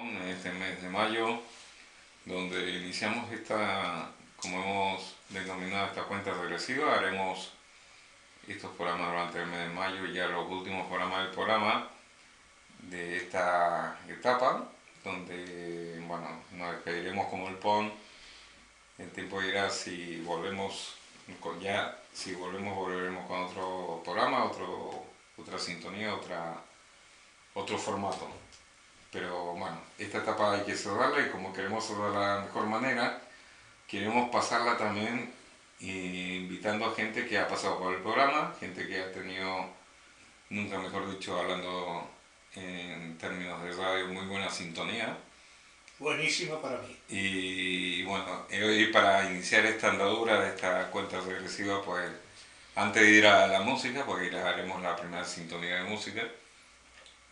En este mes de mayo, donde iniciamos esta, como hemos denominado esta cuenta regresiva, haremos estos programas durante el mes de mayo, ya los últimos programas del programa de esta etapa, donde bueno, nos despediremos como el PON. El tiempo dirá si volvemos si volveremos con otro programa, otra sintonía, otro formato. Pero bueno, esta etapa hay que cerrarla y como queremos cerrarla de la mejor manera, queremos pasarla también invitando a gente que ha pasado por el programa, gente que ha tenido, nunca mejor dicho, hablando en términos de radio, muy buena sintonía. Buenísima para mí. Y bueno, hoy para iniciar esta andadura de esta cuenta regresiva, pues antes de ir a la música, porque haremos la primera sintonía de música,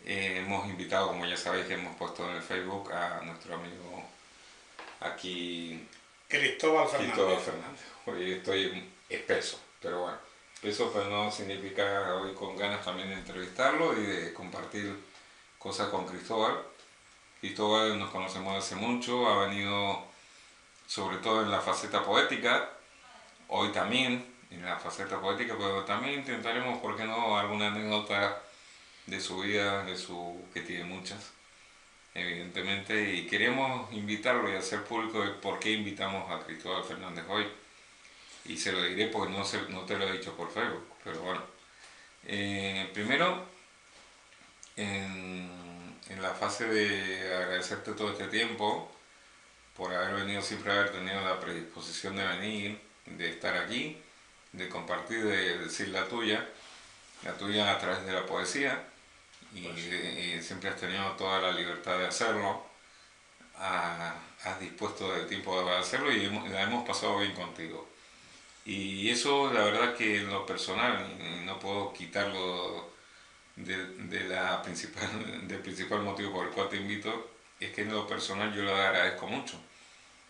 hemos invitado, como ya sabéis, que hemos puesto en el Facebook a nuestro amigo aquí, Cristóbal Fernández. Hoy estoy espeso, pero bueno, eso pues no significa hoy con ganas también de entrevistarlo y de compartir cosas con Cristóbal. Cristóbal nos conocemos hace mucho, ha venido sobre todo en la faceta poética, hoy también en la faceta poética, pero también intentaremos, ¿por qué no?, alguna anécdota de su vida, que tiene muchas, evidentemente, y queremos invitarlo y hacer público el por qué invitamos a Cristóbal Fernández hoy. Y se lo diré porque no te lo he dicho por Facebook, pero bueno. Primero, en la fase de agradecerte todo este tiempo, por haber venido, siempre haber tenido la predisposición de venir, de estar aquí, de compartir, de decir la tuya a través de la poesía, y siempre has tenido toda la libertad de hacerlo, has dispuesto del tiempo para hacerlo y la hemos pasado bien contigo. Y eso la verdad que en lo personal, y no puedo quitarlo del principal motivo por el cual te invito, es que en lo personal yo lo agradezco mucho,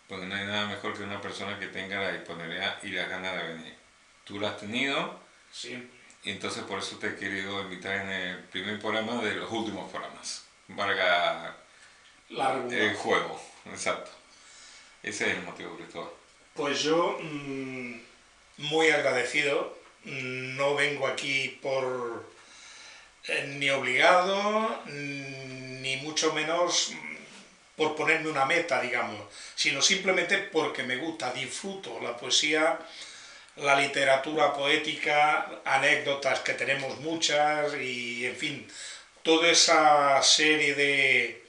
porque no hay nada mejor que una persona que tenga la disponibilidad y las ganas de venir. Tú lo has tenido. Siempre. Y entonces por eso te he querido invitar en el primer programa de los últimos programas. Valga el juego, exacto. Ese es el motivo, Cristóbal. Pues yo, muy agradecido, no vengo aquí por ni obligado, ni mucho menos por ponerme una meta, digamos, sino simplemente porque me gusta, disfruto la poesía, la literatura poética, anécdotas que tenemos muchas y, en fin, toda esa serie de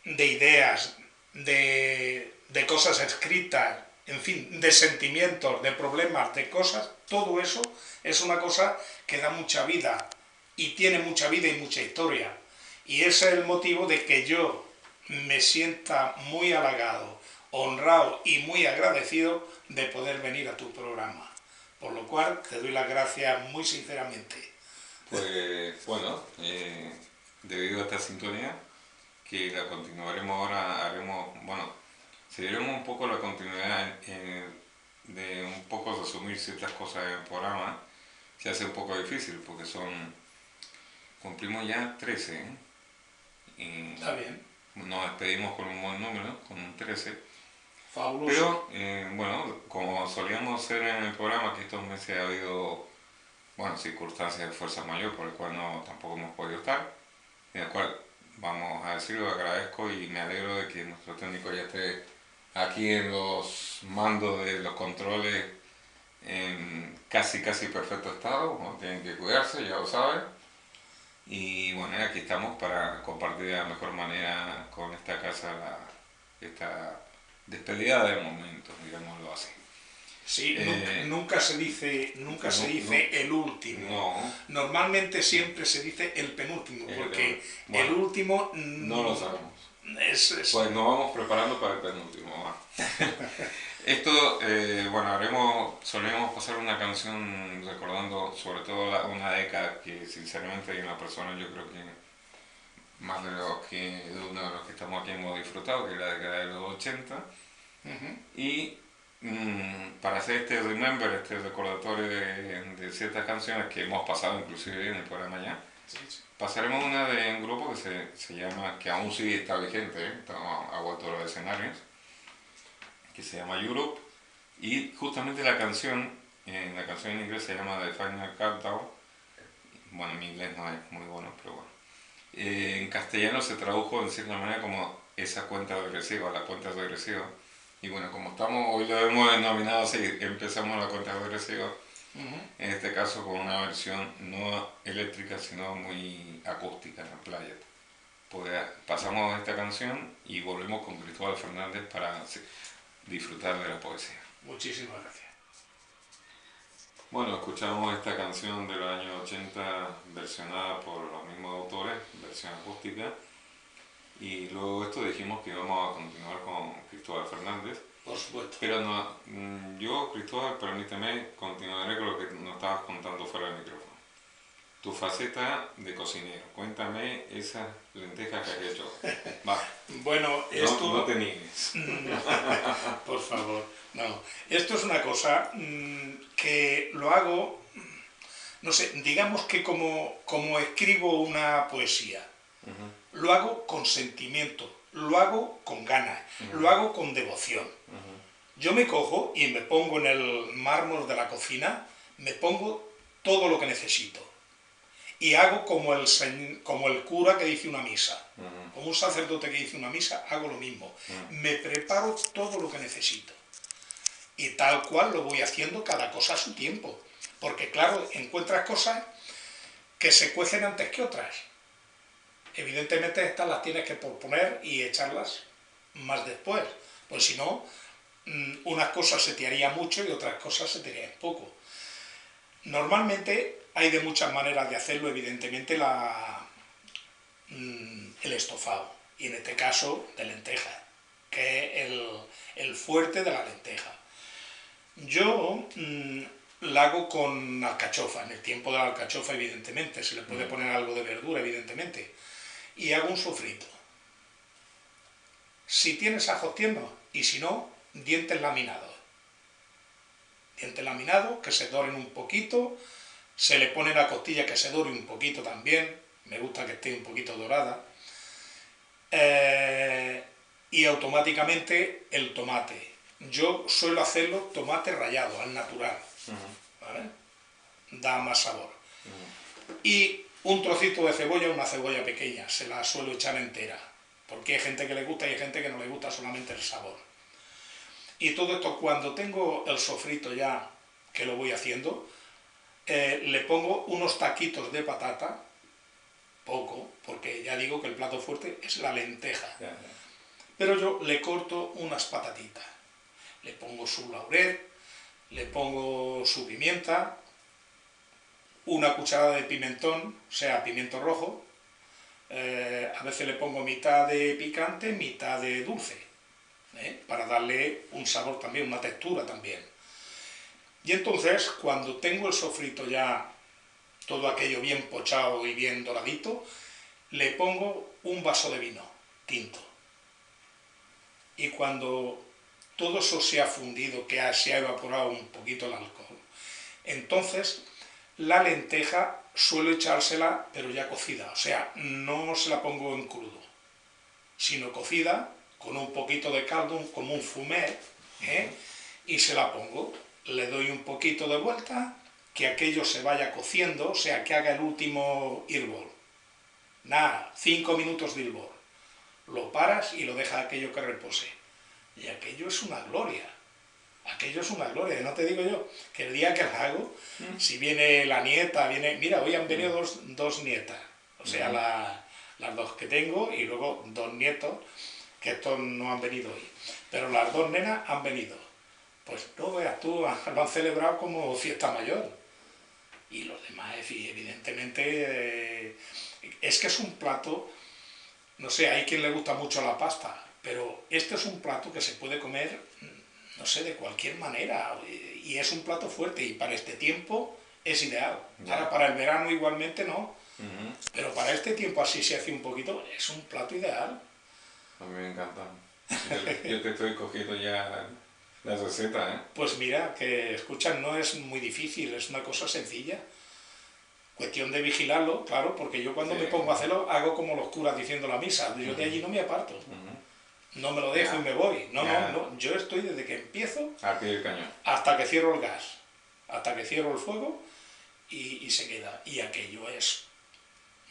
ideas, de cosas escritas, en fin, de sentimientos, de problemas, de cosas, todo eso es una cosa que da mucha vida y tiene mucha vida y mucha historia. Y ese es el motivo de que yo me sienta muy halagado, honrado y muy agradecido de poder venir a tu programa. Por lo cual te doy las gracias muy sinceramente. Pues bueno, debido a esta sintonía, que la continuaremos ahora, seguiremos un poco la continuidad de un poco resumir ciertas cosas en el programa. Se hace un poco difícil porque cumplimos ya 13, ¿eh? Está bien. Nos despedimos con un buen número, con un 13. Fabuloso. Pero, bueno, como solíamos hacer en el programa, que estos meses ha habido, bueno, circunstancias de fuerza mayor por el cual tampoco hemos podido estar, en el cual, vamos a decirlo, agradezco y me alegro de que nuestro técnico ya esté aquí en los mandos de los controles en casi perfecto estado, como tienen que cuidarse, ya lo saben. Y bueno, aquí estamos para compartir de la mejor manera con esta casa esta despedida de momento, digámoslo así. Sí, nunca se dice el último. No. Normalmente siempre se dice el penúltimo, porque el último no lo sabemos. Pues nos vamos preparando para el penúltimo. Esto, solíamos pasar una canción recordando sobre todo una década que sinceramente en la persona yo creo que más de uno de los que estamos aquí hemos disfrutado, que es la década de los 80. Y para hacer este remember, este recordatorio de ciertas canciones que hemos pasado inclusive en el programa ya, Sí, sí. Pasaremos una de un grupo que se llama, que aún sí está vigente, ha vuelto a los escenarios, que se llama Europe, y justamente la canción en inglés se llama The Final Countdown. Bueno, mi inglés no es muy bueno, pero bueno. En castellano se tradujo en cierta manera como esa cuenta regresiva, la cuenta regresiva. Y bueno, como hoy lo hemos denominado así, empezamos la cuenta regresiva, en este caso con una versión no eléctrica, sino muy acústica en la playa. Pues pasamos esta canción y volvemos con Cristóbal Fernández para disfrutar de la poesía. Muchísimas gracias. Bueno, escuchamos esta canción del año 80 versionada por los mismos autores, versión acústica, y luego esto dijimos que íbamos a continuar con Cristóbal Fernández. Por supuesto. Pero no, yo, Cristóbal, permíteme, continuaré con lo que nos estabas contando fuera del micrófono. Tu faceta de cocinero, cuéntame esas lentejas que has hecho. Va. Bueno, esto... No te niegues. Por favor, no. Esto es una cosa que lo hago, no sé, digamos que como escribo una poesía, lo hago con sentimiento, lo hago con ganas, lo hago con devoción. Yo me cojo y me pongo en el mármol de la cocina, me pongo todo lo que necesito. Y hago como el cura que dice una misa, como un sacerdote que dice una misa, hago lo mismo. Me preparo todo lo que necesito. Y tal cual lo voy haciendo, cada cosa a su tiempo. Porque claro, encuentras cosas que se cuecen antes que otras. Evidentemente estas las tienes que posponer y echarlas más después. Pues si no, unas cosas se te haría mucho y otras cosas se te harían poco. Normalmente hay de muchas maneras de hacerlo, evidentemente el estofado, y en este caso de lenteja, que es el fuerte de la lenteja. Yo la hago con alcachofa, en el tiempo de la alcachofa evidentemente, se le puede poner algo de verdura evidentemente, y hago un sofrito. Si tienes ajos tiernos, y si no, dientes laminados. Dientes laminados que se doren un poquito, se le pone la costilla que se dore un poquito también, me gusta que esté un poquito dorada, y automáticamente el tomate. Yo suelo hacerlo tomate rallado, al natural, ¿vale? Da más sabor. Y un trocito de cebolla, una cebolla pequeña, se la suelo echar entera, porque hay gente que le gusta y hay gente que no le gusta solamente el sabor. Y todo esto, cuando tengo el sofrito ya, que lo voy haciendo, le pongo unos taquitos de patata, poco, porque ya digo que el plato fuerte es la lenteja. Pero yo le corto unas patatitas, le pongo su laurel, le pongo su pimienta, una cucharada de pimentón, o sea, pimiento rojo, a veces le pongo mitad de picante, mitad de dulce, para darle un sabor también, una textura también. Y entonces, cuando tengo el sofrito ya, todo aquello bien pochado y bien doradito, le pongo un vaso de vino tinto. Y cuando todo eso se ha fundido, que se ha evaporado un poquito el alcohol, entonces la lenteja suelo echársela, pero ya cocida, o sea, no se la pongo en crudo, sino cocida, con un poquito de caldo, como un fumet, y se la pongo, le doy un poquito de vuelta, que aquello se vaya cociendo, o sea, que haga el último hervor. Nada, 5 minutos de hervor. Lo paras y lo dejas aquello que repose. Y aquello es una gloria. Aquello es una gloria. No te digo yo que el día que la hago, si viene la nieta, mira, hoy han venido dos nietas, o sea, las dos que tengo y luego 2 nietos, que estos no han venido hoy. Pero las 2 nenas han venido. Pues no veas tú, lo han celebrado como fiesta mayor. Y los demás, evidentemente, es que es un plato, no sé, hay quien le gusta mucho la pasta, pero este es un plato que se puede comer, no sé, de cualquier manera, y es un plato fuerte, y para este tiempo es ideal. Ahora para el verano igualmente no, pero para este tiempo así se hace un poquito, es un plato ideal. A mí me encanta. Yo te estoy cogiendo ya la receta, ¿eh? Pues mira, que escuchan, no es muy difícil, es una cosa sencilla. Cuestión de vigilarlo, claro, porque yo cuando Sí. me pongo a hacerlo hago como los curas diciendo la misa. Yo de allí no me aparto. No me lo dejo y me voy. No, no, Ya. no. Yo estoy desde que empiezo Al pie del cañón. hasta que cierro el gas, hasta que cierro el fuego y se queda. Y aquello es,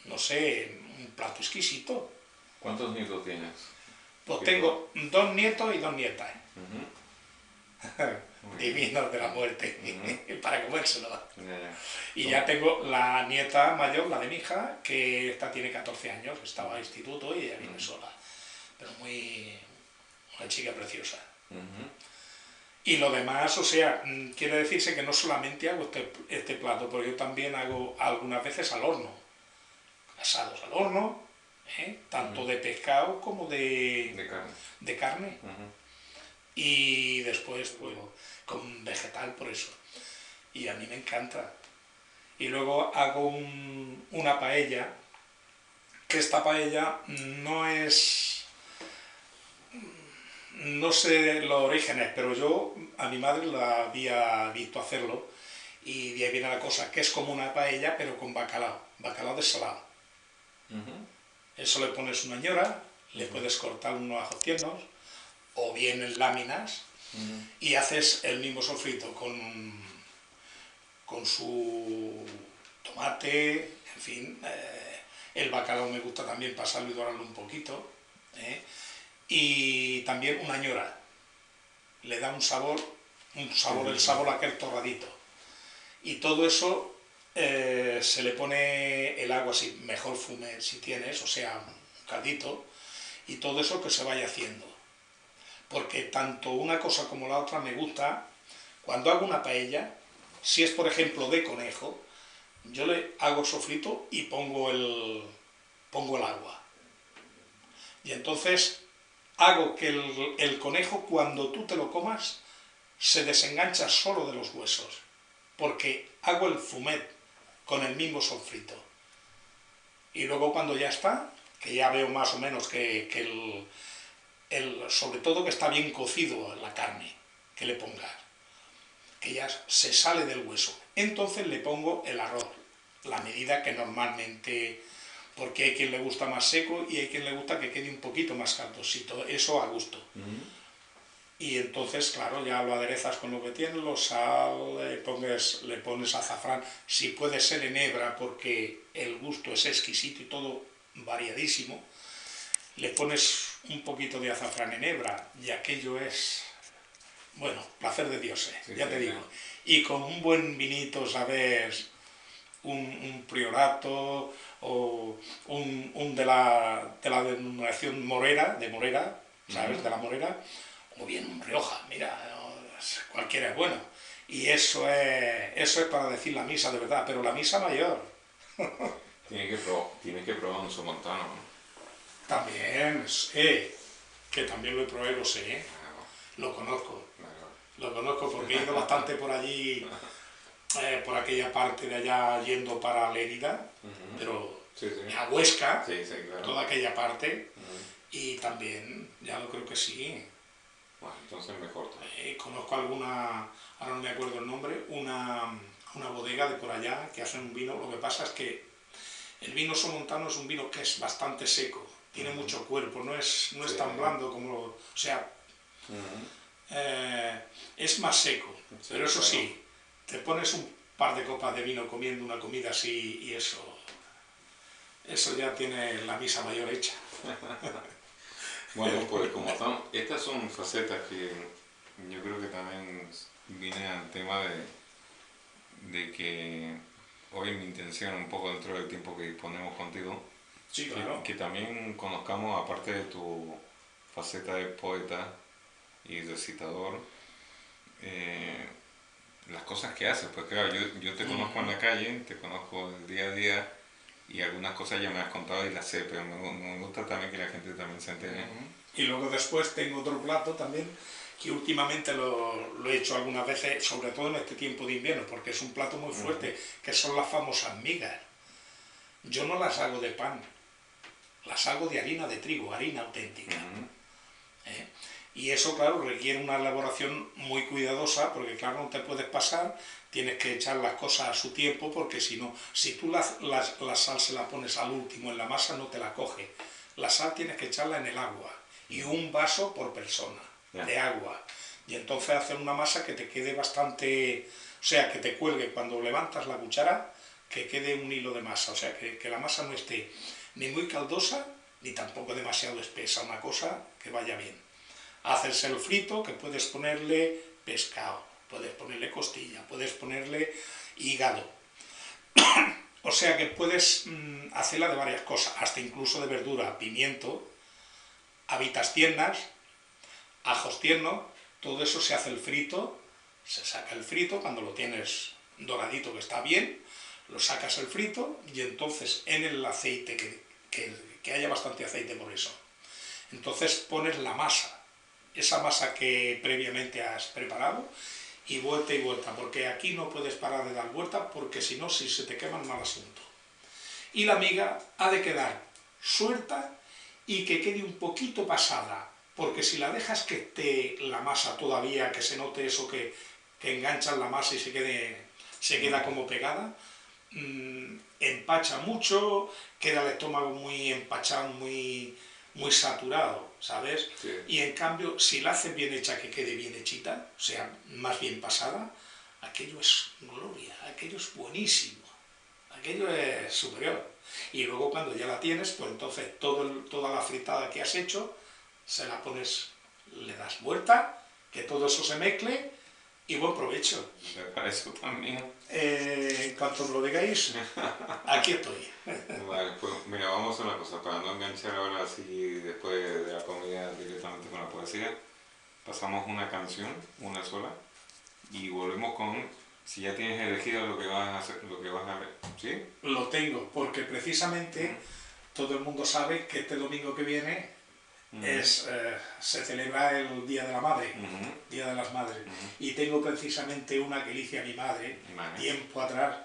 no sé, un plato exquisito. ¿Cuántos nietos tienes? Pues ¿Qué tengo 2 nietos y 2 nietas. Muy bien. Divinos de la muerte, para comérselo. Ya, ya. Y ya tengo la nieta mayor, la de mi hija, que esta tiene 14 años, estaba en instituto y ella viene sola. Pero una chica preciosa. Y lo demás, o sea, quiere decirse que no solamente hago este plato, porque yo también hago algunas veces al horno. Asados al horno, tanto de pescado como De carne. de carne. Y después, pues, con vegetal por eso. Y a mí me encanta. Y luego hago una paella, que esta paella no sé los orígenes, pero yo a mi madre la había visto hacerlo y de ahí viene la cosa, que es como una paella pero con bacalao desalado. Eso le pones una ñora, le puedes cortar unos ajos tiernos o bien en láminas y haces el mismo sofrito con su tomate, en fin. El bacalao me gusta también pasarlo y dorarlo un poquito. Y también una ñora. Le da un sabor el sabor aquel torradito. Y todo eso se le pone el agua, si mejor fume si tienes, o sea, un caldito, y todo eso que se vaya haciendo. Porque tanto una cosa como la otra me gusta. Cuando hago una paella, si es por ejemplo de conejo, yo le hago sofrito y pongo el agua. Y entonces hago que el conejo, cuando tú te lo comas, se desengancha solo de los huesos, porque hago el fumet con el mismo sofrito. Y luego cuando ya está, que ya veo más o menos que sobre todo que está bien cocido la carne que le pongas, que ya se sale del hueso, entonces le pongo el arroz, la medida que normalmente, porque hay quien le gusta más seco y hay quien le gusta que quede un poquito más caldosito, eso a gusto. Y entonces, claro, ya lo aderezas con lo que tienes, lo sal, le pones azafrán, si puede ser en hebra, porque el gusto es exquisito y todo variadísimo. Le pones un poquito de azafrán en hebra y aquello es, bueno, placer de Dios, ya te digo. Y con un buen vinito, ¿sabes? Un priorato o un de la denominación morera, ¿sabes? De la morera, o bien un Rioja, mira, cualquiera es bueno. Y eso es para decir la misa de verdad, pero la misa mayor. Tienes que probar un somontano, ¿no? También, que también lo probé, lo sé, lo conozco. Lo conozco porque he ido bastante por allí, por aquella parte de allá yendo para Lérida, pero a Huesca, claro. toda aquella parte, y también, ya lo creo que sí. Bueno, entonces mejor. Conozco alguna, ahora no me acuerdo el nombre, una bodega de por allá que hacen un vino. Lo que pasa es que el vino somontano es un vino que es bastante seco, tiene mucho cuerpo, no es tan blando como, o sea, es más seco, pero eso sí, te pones un par de copas de vino comiendo una comida así y eso ya tiene la misa mayor hecha. Bueno, pues como estamos, estas son facetas que yo creo que también viene al tema de que hoy mi intención, un poco dentro del tiempo que disponemos contigo, sí, claro. que también conozcamos, aparte de tu faceta de poeta y recitador, las cosas que haces. Pues claro, yo te conozco en la calle, te conozco el día a día y algunas cosas ya me has contado y las sé, pero me gusta también que la gente también se entere. Y luego después tengo otro plato también que últimamente lo he hecho algunas veces, sobre todo en este tiempo de invierno, porque es un plato muy fuerte, que son las famosas migas. Yo no las hago de pan, las hago de harina de trigo, harina auténtica. Y eso, claro, requiere una elaboración muy cuidadosa, porque claro, no te puedes pasar, tienes que echar las cosas a su tiempo, porque si no, si tú la sal se la pones al último en la masa, no te la coge. La sal tienes que echarla en el agua, y un vaso por persona de agua. Y entonces hacer una masa que te quede bastante, o sea, que te cuelgue cuando levantas la cuchara, que quede un hilo de masa, o sea, que la masa no esté ni muy caldosa, ni tampoco demasiado espesa, una cosa que vaya bien. Hacerse el frito, que puedes ponerle pescado, puedes ponerle costilla, puedes ponerle hígado. O sea que puedes hacerla de varias cosas, hasta incluso de verdura, pimiento, habitas tiernas, ajos tiernos, todo eso se hace el frito, se saca el frito cuando lo tienes doradito que está bien, lo sacas el frito y entonces en el aceite, que haya bastante aceite por eso, entonces pones la masa, esa masa que previamente has preparado, y vuelta, porque aquí no puedes parar de dar vuelta, porque si no, si se te quema el mal asunto. Y la miga ha de quedar suelta y que quede un poquito pasada, porque si la dejas que esté la masa todavía, que se note eso que enganchas la masa y se queda como pegada, empacha mucho, queda el estómago muy empachado, muy saturado, ¿sabes? Sí. Y en cambio, si la haces bien hecha, que quede bien hechita, o sea, más bien pasada, aquello es gloria, aquello es buenísimo, aquello es superior. Y luego cuando ya la tienes, pues entonces toda la fritada que has hecho, se la pones, le das vuelta, que todo eso se mezcle, y buen provecho. Para eso también. En cuanto lo digáis, aquí estoy. Vale, pues mira, vamos a hacer una cosa, para no enganchar ahora así después de la comida directamente con la poesía, pasamos una canción, una sola, y volvemos con, si ya tienes elegido lo que vas a hacer, lo que vas a ver, ¿sí? Lo tengo, porque precisamente todo el mundo sabe que este domingo que viene se celebra el Día de la Madre, Día de las Madres, y tengo precisamente una que le hice a mi madre, tiempo atrás,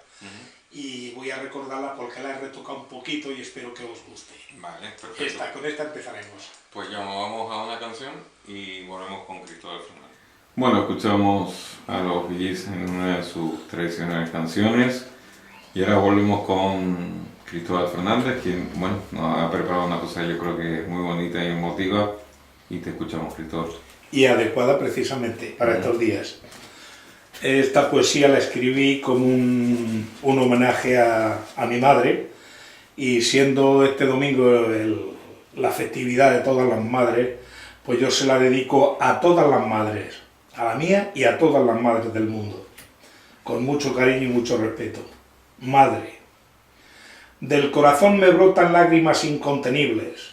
y voy a recordarla porque la he retocado un poquito y espero que os guste. Vale, perfecto. Con esta empezaremos. Pues ya nos vamos a una canción y volvemos con Cristóbal Fernández. Bueno, escuchamos a los Bee Gees en una de sus tradicionales canciones y ahora volvemos con Cristóbal Fernández, quien, bueno, nos ha preparado una cosa yo creo que es muy bonita y emotiva, y te escuchamos, Cristóbal. Y adecuada precisamente para estos días. Esta poesía la escribí como un homenaje a mi madre, y siendo este domingo la festividad de todas las madres, pues yo se la dedico a todas las madres, a la mía y a todas las madres del mundo, con mucho cariño y mucho respeto. Madre, del corazón me brotan lágrimas incontenibles,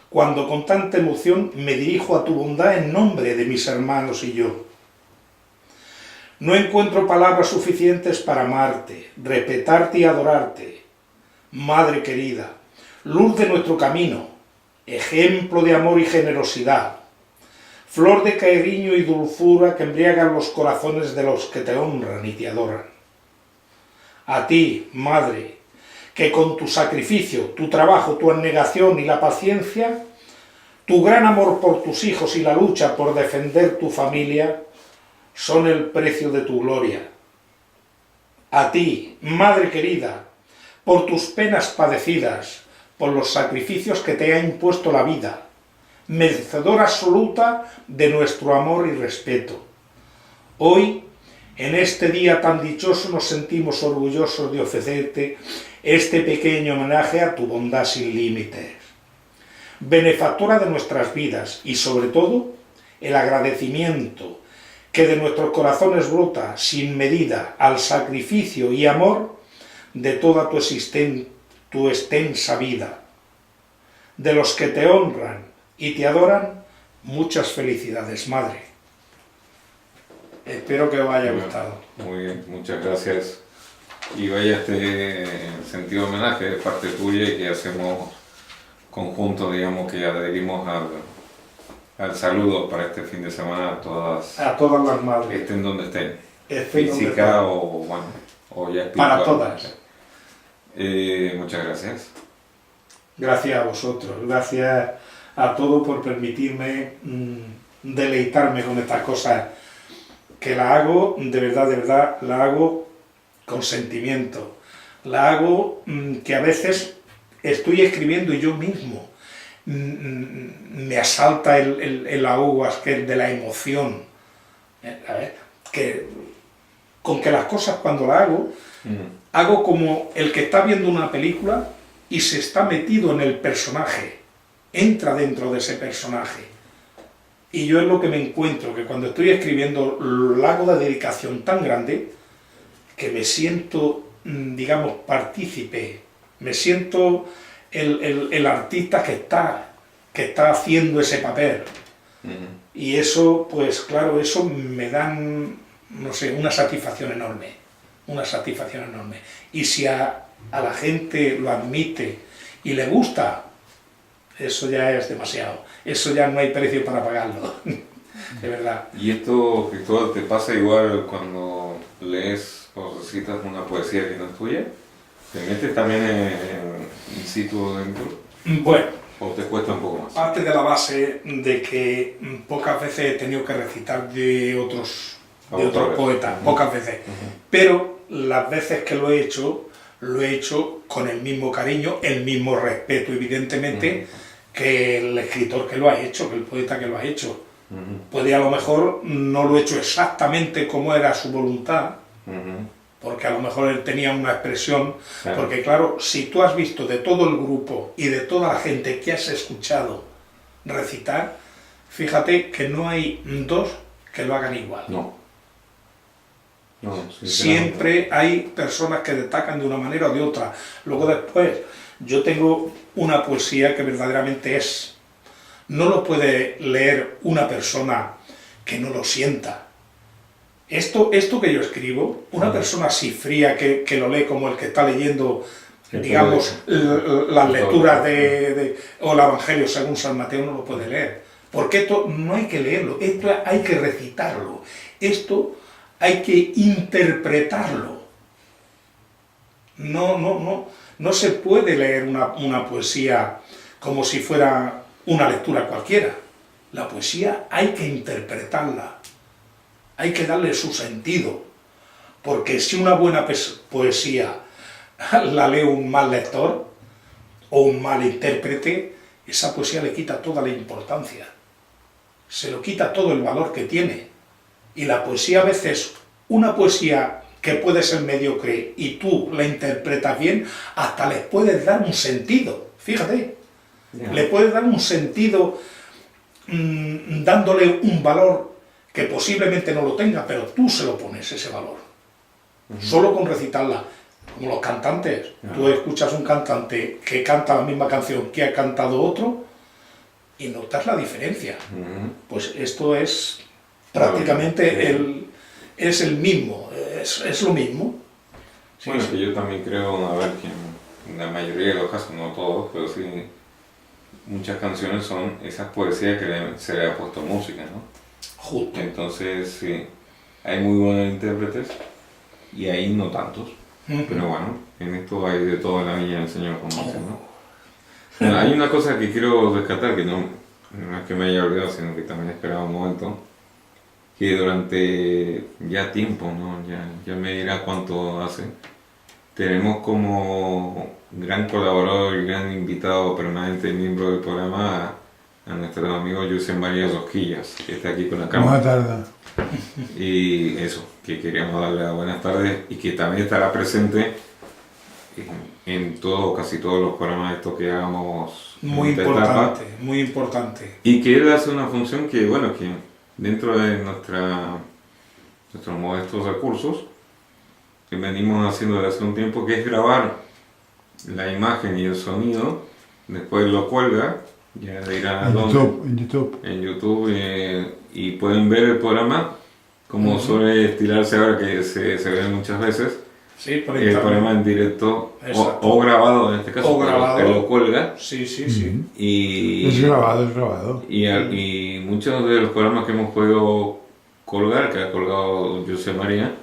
cuando con tanta emoción me dirijo a tu bondad en nombre de mis hermanos y yo. No encuentro palabras suficientes para amarte, respetarte y adorarte. Madre querida, luz de nuestro camino, ejemplo de amor y generosidad, flor de cariño y dulzura que embriagan los corazones de los que te honran y te adoran. A ti, Madre, que con tu sacrificio, tu trabajo, tu abnegación y la paciencia, tu gran amor por tus hijos y la lucha por defender tu familia, son el precio de tu gloria. A ti, Madre querida, por tus penas padecidas, por los sacrificios que te ha impuesto la vida, merecedora absoluta de nuestro amor y respeto. Hoy, en este día tan dichoso, nos sentimos orgullosos de ofrecerte este pequeño homenaje a tu bondad sin límites, benefactora de nuestras vidas, y sobre todo, el agradecimiento que de nuestros corazones brota sin medida al sacrificio y amor de toda tu extensa vida. De los que te honran y te adoran, muchas felicidades, Madre. Espero que os haya gustado. Muy bien, muchas gracias. Y vaya este sentido de homenaje de parte tuya y que hacemos conjunto, digamos, que adherimos al saludo para este fin de semana a todas las madres. Estén donde estén. Física o bueno, o ya espiritual. Para todas. Muchas gracias. Gracias a vosotros. Gracias a todos por permitirme deleitarme con estas cosas, que la hago, de verdad, la hago con sentimiento. La hago que a veces estoy escribiendo y yo mismo me asalta el aguas que de la emoción. Con que las cosas cuando las hago como el que está viendo una película y se está metido en el personaje, entra dentro de ese personaje. Y yo es lo que me encuentro, que cuando estoy escribiendo lo hago de dedicación tan grande que me siento, digamos, partícipe, me siento el artista que está haciendo ese papel. Y eso, pues claro, eso me dan, no sé, una satisfacción enorme, una satisfacción enorme. Y si a la gente lo admite y le gusta, eso ya es demasiado, eso ya no hay precio para pagarlo, de verdad. ¿Y esto, Cristóbal, te pasa igual cuando lees o recitas una poesía que no es tuya? ¿Te metes también in situ dentro? Bueno, ¿O te cuesta un poco más? parte de la base de que pocas veces he tenido que recitar de otros poetas, pocas veces. Pero las veces que lo he hecho con el mismo cariño, el mismo respeto, evidentemente, que el escritor que lo ha hecho, que el poeta que lo ha hecho. Puede a lo mejor no lo he hecho exactamente como era su voluntad, porque a lo mejor él tenía una expresión, claro. Porque claro, si tú has visto de todo el grupo y de toda la gente que has escuchado recitar, fíjate que no hay dos que lo hagan igual. No, siempre hay personas que destacan de una manera o de otra. Luego después, yo tengo una poesía que verdaderamente no lo puede leer una persona que no lo sienta. Esto que yo escribo, una persona así fría que lo lee como el que está leyendo, digamos, las lecturas o el Evangelio según San Mateo, no lo puede leer. Porque esto no hay que leerlo, esto hay que recitarlo, esto hay que interpretarlo. No se puede leer una poesía como si fuera una lectura cualquiera. La poesía hay que interpretarla. Hay que darle su sentido, porque si una buena poesía la lee un mal lector o un mal intérprete, esa poesía le quita toda la importancia, se lo quita todo el valor que tiene. Y la poesía a veces, una poesía que puede ser mediocre y tú la interpretas bien, hasta les puedes dar un sentido, fíjate, le puedes dar un sentido dándole un valor que posiblemente no lo tenga, pero tú se lo pones ese valor. Solo con recitarla. Como los cantantes. Tú escuchas un cantante que canta la misma canción que ha cantado otro y notas la diferencia. Pues esto es prácticamente es el mismo, es lo mismo. Sí, bueno, que yo también creo, a ver, que en la mayoría de los casos, no todos, pero sí, muchas canciones son esas poesías que se le ha puesto música, ¿no? Justo. Entonces, sí, hay muy buenos intérpretes y ahí no tantos. Pero bueno, en esto hay de todo en la Villa del Señor, como dicen, ¿no? Bueno, hay una cosa que quiero rescatar, que no es que me haya olvidado, sino que también esperaba un momento, que durante ya tiempo, ¿no? Ya me dirá cuánto hace, tenemos como gran colaborador y gran invitado permanente, miembro del programa, a nuestro amigo José María Rosquillas, que está aquí con la cámara. Buenas tardes. Y eso, que queríamos darle las buenas tardes y que también estará presente en casi todos los programas estos que hagamos. Muy importante, muy importante. Y que él hace una función que, bueno, que dentro de nuestros modestos recursos, que venimos haciendo desde hace un tiempo, que es grabar la imagen y el sonido, después lo cuelga, ya dirá en YouTube y pueden ver el programa como suele estirarse ahora, que se ve muchas veces. Sí, por el programa en directo o grabado en este caso, o grabado. Pero lo cuelga. Sí. Y es grabado. Y muchos de los programas que hemos podido colgar, que ha colgado José María,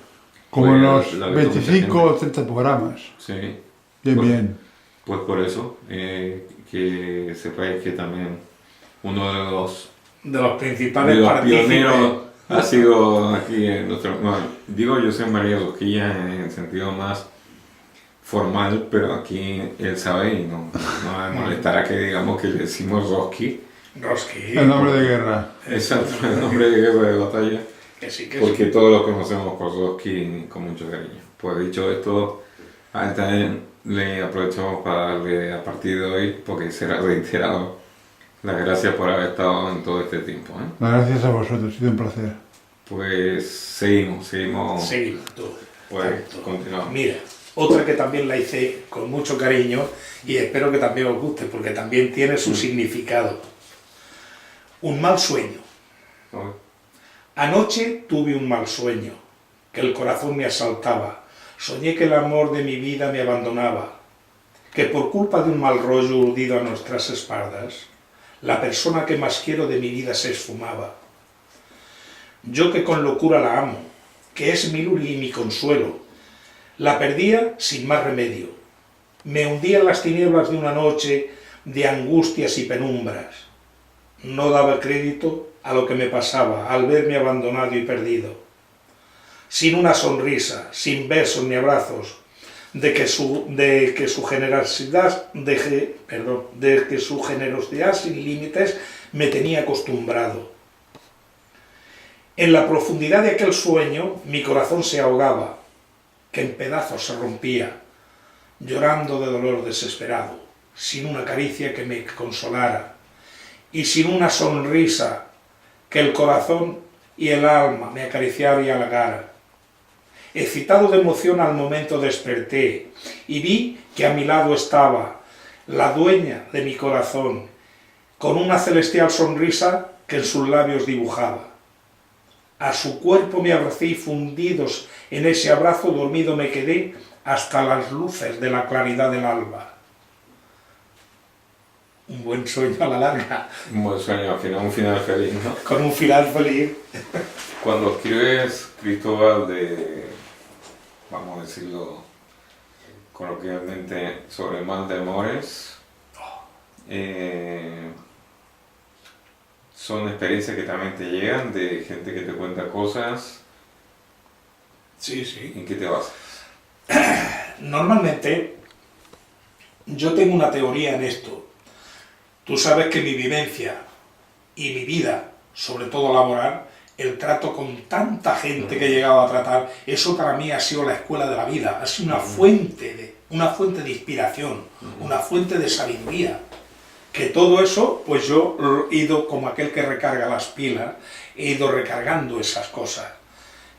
como pues, los 25 o 30 programas. Sí. Bien. Pues por eso, que sepáis que también uno de los de los principales de los partícipes. pioneros ha sido aquí en nuestro... Bueno, digo José María Rosquilla en el sentido más formal, pero aquí él sabe y no me molestará que digamos que le decimos Roski. Roski. El nombre de guerra. Exacto, el nombre de guerra de batalla. Que sí, que Porque sí. todos lo conocemos por Roski con mucho cariño. Pues dicho esto, a él también le aprovechamos para darle a partir de hoy, porque será reiterado, las gracias por haber estado en todo este tiempo. Gracias a vosotros, ha sido un placer. Pues seguimos. Seguimos, tú. Pues Tú. continuamos. Mira, otra que también la hice con mucho cariño y espero que también os guste porque también tiene su significado. Un mal sueño. ¿No? Anoche tuve un mal sueño, que el corazón me asaltaba. Soñé que el amor de mi vida me abandonaba, que por culpa de un mal rollo urdido a nuestras espaldas, la persona que más quiero de mi vida se esfumaba. Yo que con locura la amo, que es mi luz y mi consuelo, la perdía sin más remedio. Me hundía en las tinieblas de una noche de angustias y penumbras. No daba crédito a lo que me pasaba al verme abandonado y perdido. Sin una sonrisa, sin besos ni abrazos, de que su generosidad sin límites me tenía acostumbrado. En la profundidad de aquel sueño mi corazón se ahogaba, que en pedazos se rompía, llorando de dolor desesperado, sin una caricia que me consolara y sin una sonrisa que el corazón y el alma me acariciara y halagara. Excitado de emoción al momento desperté y vi que a mi lado estaba la dueña de mi corazón, con una celestial sonrisa que en sus labios dibujaba. A su cuerpo me abracé y fundidos en ese abrazo dormido me quedé hasta las luces de la claridad del alba. Un buen sueño a la larga. Un buen sueño, al final, un final feliz, ¿no? Con un final feliz. Cuando escribes Cristóbal vamos a decirlo coloquialmente, sobre el mal de amores, son experiencias que también te llegan de gente que te cuenta cosas. Sí, sí. ¿En qué te basas? Normalmente, yo tengo una teoría en esto. Tú sabes que mi vivencia y mi vida, sobre todo laboral, el trato con tanta gente que he llegado a tratar, eso para mí ha sido la escuela de la vida, ha sido una fuente de inspiración, una fuente de sabiduría. Que todo eso, pues yo he ido como aquel que recarga las pilas, he ido recargando esas cosas.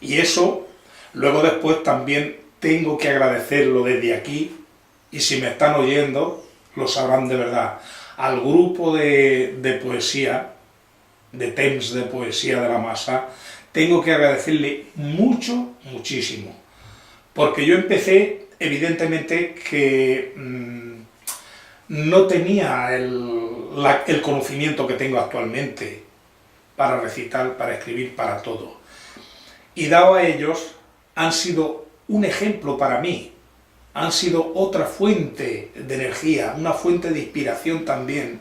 Y eso, luego después también tengo que agradecerlo desde aquí, y si me están oyendo, lo sabrán de verdad, al grupo de poesía, de temps de poesía de la masa, tengo que agradecerle muchísimo, porque yo empecé, evidentemente, que no tenía el conocimiento que tengo actualmente para recitar, para escribir, para todo. Y dado a ellos, han sido un ejemplo para mí, han sido otra fuente de energía, una fuente de inspiración también,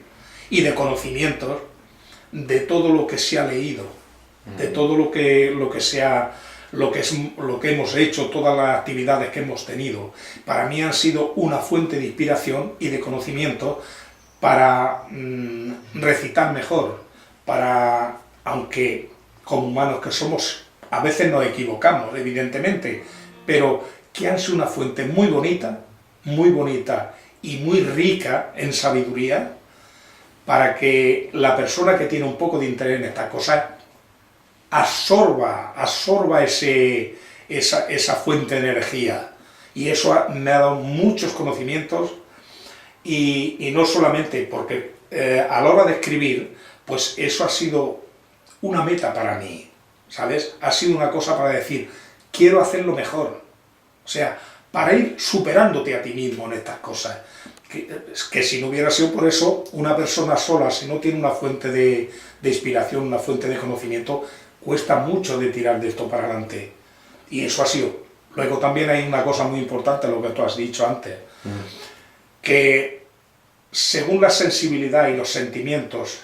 y de conocimientos, de todo lo que se ha leído, de todo lo que hemos hecho, todas las actividades que hemos tenido. Para mí han sido una fuente de inspiración y de conocimiento para recitar mejor, aunque como humanos que somos, a veces nos equivocamos, evidentemente, pero que han sido una fuente muy bonita y muy rica en sabiduría, para que la persona que tiene un poco de interés en estas cosas absorba esa fuente de energía. Y eso me ha dado muchos conocimientos y no solamente porque a la hora de escribir, pues eso ha sido una meta para mí, ¿sabes? Ha sido una cosa para decir, quiero hacerlo mejor. O sea, para ir superándote a ti mismo en estas cosas. Que si no hubiera sido por eso, una persona sola, si no tiene una fuente de inspiración, una fuente de conocimiento, cuesta mucho de tirar de esto para adelante. Y eso ha sido. Luego también hay una cosa muy importante, lo que tú has dicho antes, que según la sensibilidad y los sentimientos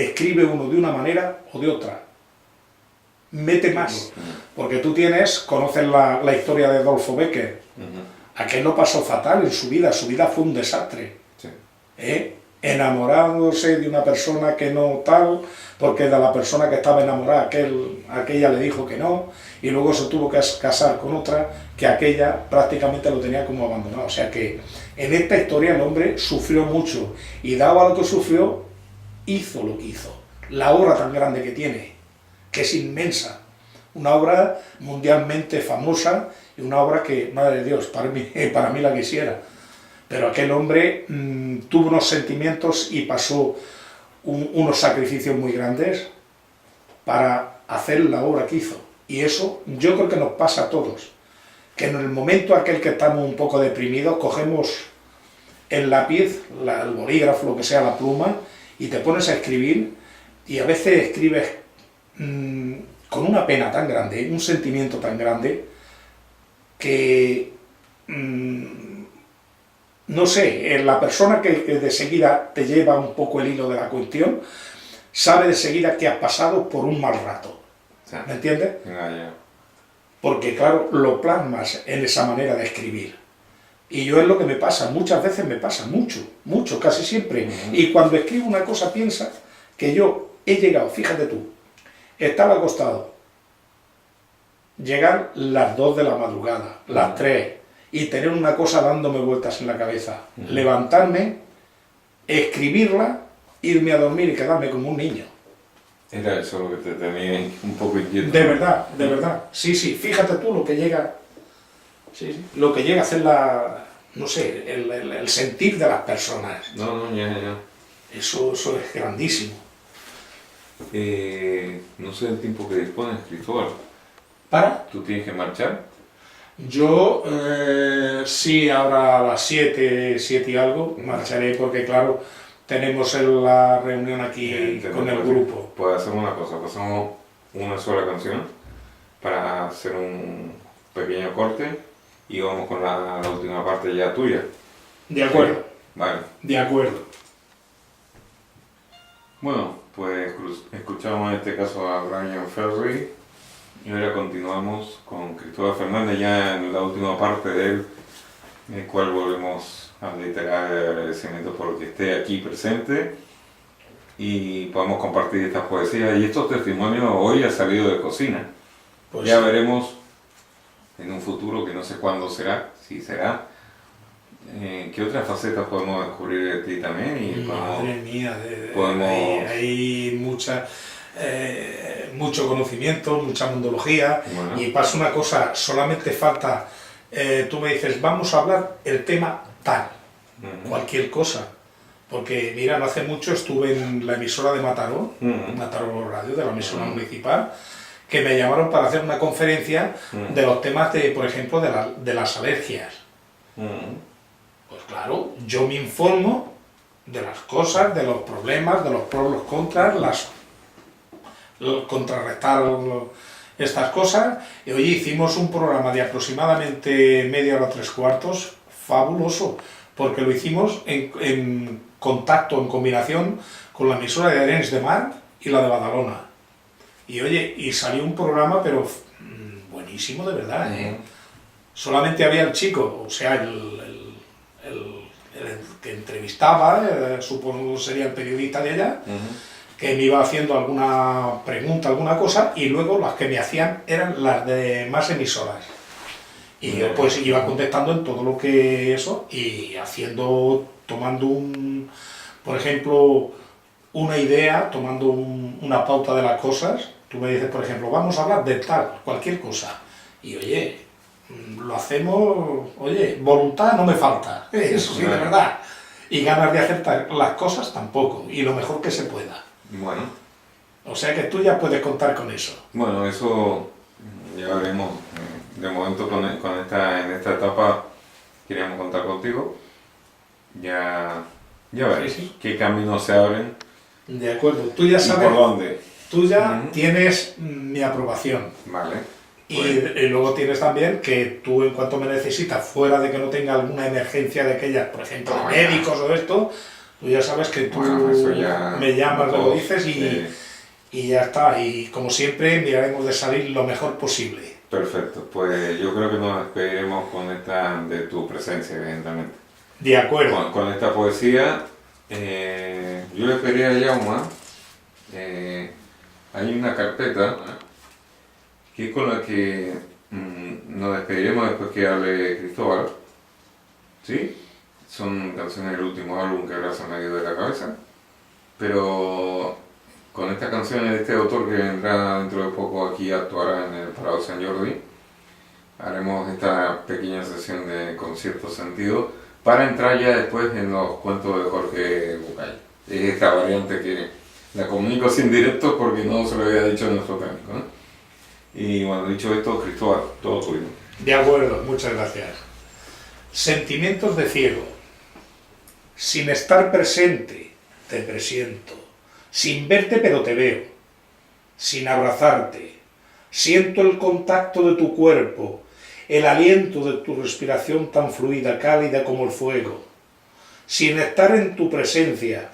escribe uno de una manera o de otra. Mete más. Porque tú conoces la historia de Adolfo Becker. Aquel lo pasó fatal en su vida fue un desastre. Sí. Enamorándose de una persona que no tal, porque de la persona que estaba enamorada, aquella le dijo que no, y luego se tuvo que casar con otra, que aquella prácticamente lo tenía como abandonado. O sea que en esta historia el hombre sufrió mucho, y dado a lo que sufrió, hizo lo que hizo. La obra tan grande que tiene, que es inmensa, una obra mundialmente famosa, y una obra que, madre de Dios, para mí la quisiera. Pero aquel hombre tuvo unos sentimientos y pasó unos sacrificios muy grandes para hacer la obra que hizo. Y eso yo creo que nos pasa a todos. Que en el momento aquel que estamos un poco deprimidos, cogemos el lápiz, el bolígrafo, lo que sea, la pluma, y te pones a escribir, y a veces escribes con una pena tan grande, un sentimiento tan grande, que... no sé, la persona que de seguida te lleva un poco el hilo de la cuestión, sabe de seguida que has pasado por un mal rato. ¿Me entiendes? Porque claro, lo plasmas en esa manera de escribir. Y yo es lo que me pasa, muchas veces me pasa, mucho, casi siempre. Y cuando escribo una cosa piensa que yo he llegado, fíjate tú, estaba acostado, llegan las 2 de la madrugada, las 3, y tener una cosa dándome vueltas en la cabeza, levantarme, escribirla, irme a dormir y quedarme como un niño. Era eso lo que te tenía un poco inquieto. De verdad, sí, fíjate tú lo que llega, lo que llega a ser no sé, el sentir de las personas. No, ya. Eso es grandísimo. No sé el tiempo que dispones, Cristóbal. ¿Para? ¿Tú tienes que marchar? Yo, sí, ahora a las 7 y algo, marcharé porque, claro, tenemos la reunión aquí con el grupo. Pues hacemos una cosa, pasamos una sola canción para hacer un pequeño corte y vamos con la última parte ya tuya. De acuerdo. Sí. Vale. De acuerdo. Bueno, pues escuchamos en este caso a Brian Ferry. Y ahora continuamos con Cristóbal Fernández ya en la última parte de él, en el cual volvemos a reiterar el agradecimiento por lo que esté aquí presente y podamos compartir estas poesías y estos testimonios. Hoy ha salido de cocina. Pues ya veremos en un futuro que no sé cuándo será, si será, qué otras facetas podemos descubrir de ti también. Y madre mía, podemos... hay mucho conocimiento, mucha mundología, y pasa una cosa, solamente falta, tú me dices, vamos a hablar el tema tal, cualquier cosa, porque mira, no hace mucho estuve en la emisora de Mataró, Mataró Radio, de la emisora municipal, que me llamaron para hacer una conferencia de los temas de, por ejemplo, de las alergias. Pues claro, yo me informo de las cosas, de los problemas, de los pros, los contras, contrarrestar estas cosas, y hoy hicimos un programa de aproximadamente media hora, 3/4, fabuloso, porque lo hicimos en contacto, en combinación con la emisora de Arenys de Mar y la de Badalona, y oye, y salió un programa pero buenísimo de verdad, solamente había el chico, o sea, el que entrevistaba, supongo sería el periodista de allá, que me iba haciendo alguna pregunta, alguna cosa, y luego las que me hacían eran las de más emisoras. Y yo pues iba contestando en todo lo que eso, y tomando por ejemplo, una idea, tomando una pauta de las cosas. Tú me dices, por ejemplo, vamos a hablar de tal, cualquier cosa. Y oye, lo hacemos, oye, voluntad no me falta, eso sí, de verdad. Y ganas de aceptar las cosas tampoco, y lo mejor que se pueda. Bueno. O sea que tú ya puedes contar con eso. Bueno, eso ya veremos. De momento en esta etapa queríamos contar contigo. Ya veremos qué caminos se abren. De acuerdo, tú ya sabes. ¿Y por dónde? Tú ya tienes mi aprobación. Vale. Y luego tienes también que tú, en cuanto me necesitas, fuera de que no tenga alguna emergencia de aquellas, por ejemplo, de médicos o esto, Tú ya sabes que tú Bueno, eso ya me llamas, me lo dices sí. y ya está. Y como siempre, miraremos de salir lo mejor posible. Perfecto, pues yo creo que nos despediremos con esta de tu presencia, evidentemente. De acuerdo. Con esta poesía, yo le pedí a Yauma, hay una carpeta que es con la que nos despediremos después que hable Cristóbal, ¿sí? Son canciones del último álbum que ahora se me ha ido de la cabeza, pero con estas canciones de este autor que vendrá dentro de poco aquí actuará en el Palau Sant Jordi, haremos esta pequeña sesión de concierto sentido para entrar ya después en los cuentos de Jorge Bucay. Es esta variante que la comunico sin directo porque no se lo había dicho a nuestro técnico, ¿no? Y bueno, dicho esto, Cristóbal, todo tuyo. De acuerdo, muchas gracias. Sentimientos de ciego. Sin estar presente, te presiento. Sin verte, pero te veo. Sin abrazarte. Siento el contacto de tu cuerpo, el aliento de tu respiración tan fluida, cálida como el fuego. Sin estar en tu presencia,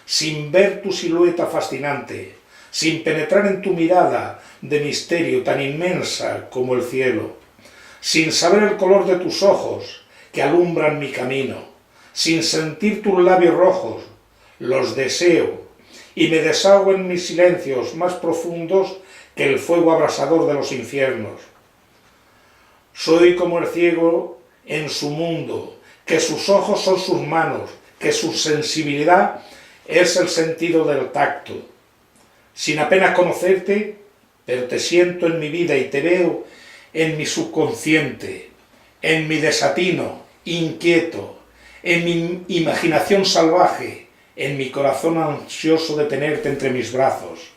sin ver tu silueta fascinante, sin penetrar en tu mirada de misterio tan inmensa como el cielo, sin saber el color de tus ojos que alumbran mi camino, sin sentir tus labios rojos, los deseo y me desahogo en mis silencios más profundos que el fuego abrasador de los infiernos. Soy como el ciego en su mundo, que sus ojos son sus manos, que su sensibilidad es el sentido del tacto. Sin apenas conocerte, pero te siento en mi vida y te veo en mi subconsciente, en mi desatino, inquieto, en mi imaginación salvaje, en mi corazón ansioso de tenerte entre mis brazos.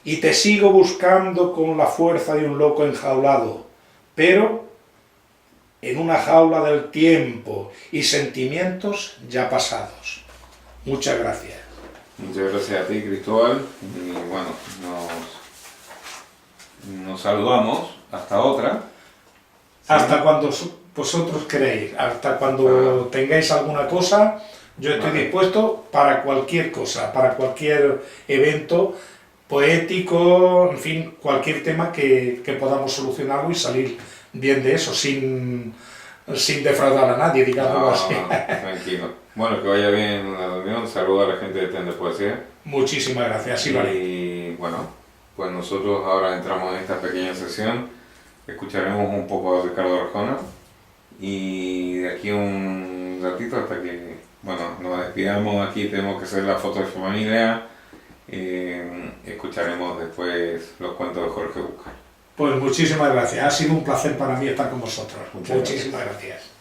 Y te sigo buscando con la fuerza de un loco enjaulado, pero en una jaula del tiempo y sentimientos ya pasados. Muchas gracias. Muchas gracias a ti, Cristóbal. Y bueno, nos saludamos. Hasta otra. Hasta cuando vosotros queréis, hasta cuando tengáis alguna cosa, yo estoy dispuesto para cualquier cosa, para cualquier evento poético, en fin, cualquier tema que podamos solucionarlo y salir bien de eso, sin defraudar a nadie, digámoslo así. Tranquilo. Bueno, que vaya bien la reunión. Saluda a la gente de Ten de Poesía. Muchísimas gracias, sí lo haré. Y bueno, pues nosotros ahora entramos en esta pequeña sesión. Escucharemos un poco a Ricardo Arjona. Y de aquí un ratito hasta que, bueno, nos despidamos aquí, tenemos que hacer la foto de familia. Escucharemos después los cuentos de Jorge Bucay. Pues muchísimas gracias, ha sido un placer para mí estar con vosotros. Muchísimas gracias.